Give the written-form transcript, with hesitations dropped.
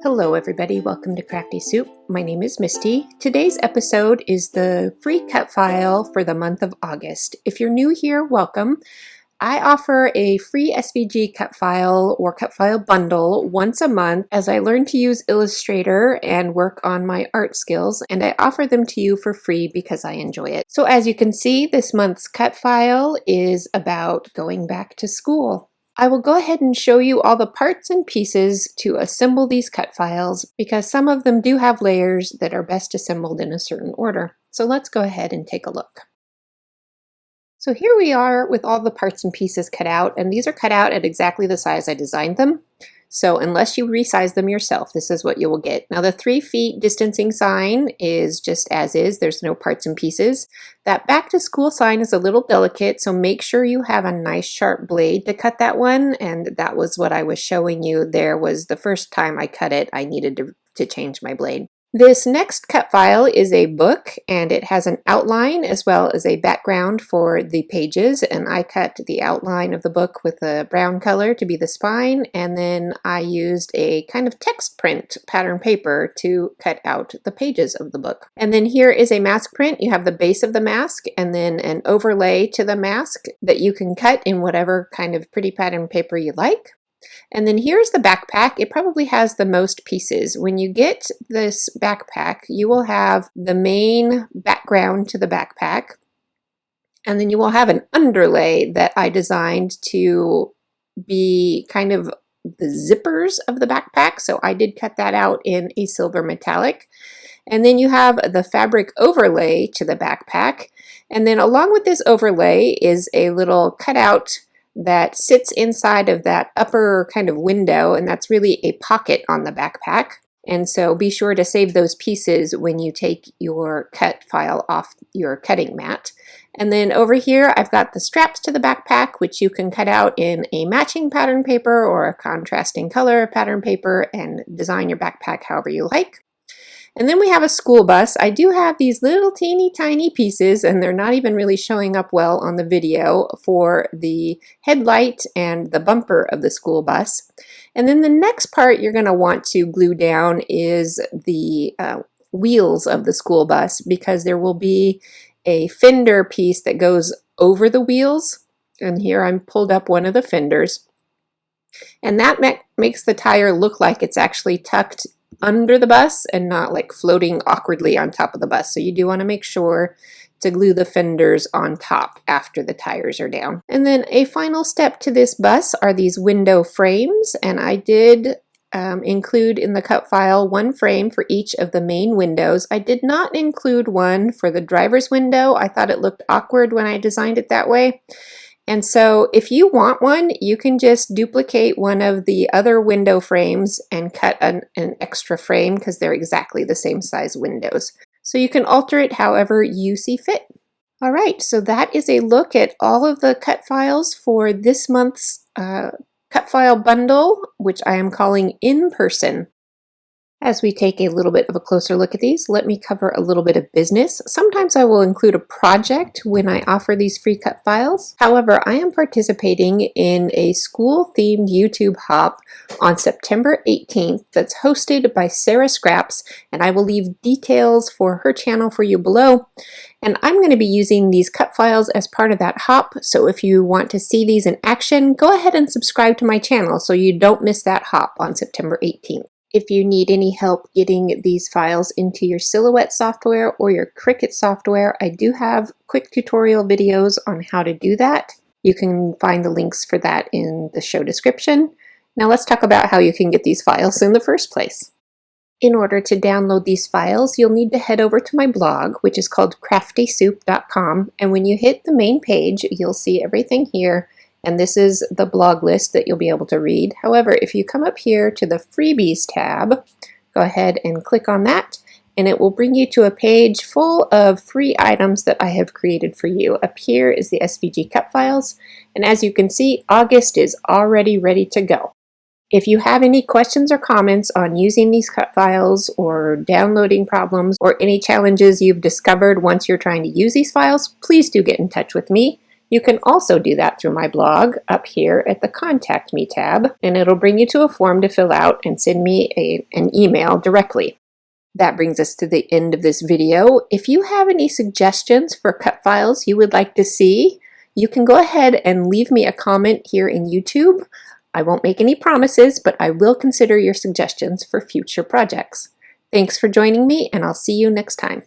Hello everybody, welcome to Crafty Soup. My name is Misty. Today's episode is the free cut file for the month of August. If you're new here, welcome. I offer a free SVG cut file or cut file bundle once a month as I learn to use Illustrator and work on my art skills, and I offer them to you for free because I enjoy it. So as you can see, this month's cut file is about going back to school. I will go ahead and show you all the parts and pieces to assemble these cut files because some of them do have layers that are best assembled in a certain order. So let's go ahead and take a look. So here we are with all the parts and pieces cut out, and these are cut out at exactly the size I designed them. So unless you resize them yourself, this is what you will get. Now the 3 feet distancing sign is just as is, there's no parts and pieces. That back to school sign is a little delicate, so make sure you have a nice sharp blade to cut that one, and that was what I was showing you. There was the first time I cut it, I needed to change my blade. This next cut file is a book, and it has an outline as well as a background for the pages, and I cut the outline of the book with a brown color to be the spine, and then I used a kind of text print pattern paper to cut out the pages of the book. And then here is a mask print. You have the base of the mask and then an overlay to the mask that you can cut in whatever kind of pretty pattern paper you like. And then here's the backpack. It probably has the most pieces. When you get this backpack, you will have the main background to the backpack, and then you will have an underlay that I designed to be kind of the zippers of the backpack. So I did cut that out in a silver metallic. And then you have the fabric overlay to the backpack. And then along with this overlay is a little cutout that sits inside of that upper kind of window, and that's really a pocket on the backpack. And so be sure to save those pieces when you take your cut file off your cutting mat. And then over here I've got the straps to the backpack, which you can cut out in a matching pattern paper or a contrasting color pattern paper and design your backpack however you like. And then we have a school bus. I do have these little teeny tiny pieces, and they're not even really showing up well on the video, for the headlight and the bumper of the school bus. And then the next part you're going to want to glue down is the wheels of the school bus, because there will be a fender piece that goes over the wheels. And here I'm pulled up one of the fenders. And that makes the tire look like it's actually tucked under the bus and not like floating awkwardly on top of the bus. So you do want to make sure to glue the fenders on top after the tires are down. And then a final step to this bus are these window frames, and I did include in the cut file one frame for each of the main windows. I did not include one for the driver's window. I thought it looked awkward when I designed it that way. And so if you want one, you can just duplicate one of the other window frames and cut an extra frame, because they're exactly the same size windows. So you can alter it however you see fit. All right, so that is a look at all of the cut files for this month's cut file bundle, which I am calling In Person. As we take a little bit of a closer look at these, let me cover a little bit of business. Sometimes I will include a project when I offer these free cut files. However, I am participating in a school-themed YouTube hop on September 18th that's hosted by Sarah Scraps, and I will leave details for her channel for you below. And I'm going to be using these cut files as part of that hop, so if you want to see these in action, go ahead and subscribe to my channel so you don't miss that hop on September 18th. If you need any help getting these files into your Silhouette software or your Cricut software, I do have quick tutorial videos on how to do that. You can find the links for that in the show description. Now let's talk about how you can get these files in the first place. In order to download these files, you'll need to head over to my blog, which is called craftysoup.com, and when you hit the main page, you'll see everything here. And this is the blog list that you'll be able to read. However, if you come up here to the Freebies tab, go ahead and click on that, and it will bring you to a page full of free items that I have created for you. Up here is the SVG cut files, and as you can see, August is already ready to go. If you have any questions or comments on using these cut files, or downloading problems, or any challenges you've discovered once you're trying to use these files, please do get in touch with me. You can also do that through my blog up here at the Contact Me tab, and it'll bring you to a form to fill out and send me an email directly. That brings us to the end of this video. If you have any suggestions for cut files you would like to see, you can go ahead and leave me a comment here in YouTube. I won't make any promises, but I will consider your suggestions for future projects. Thanks for joining me, and I'll see you next time.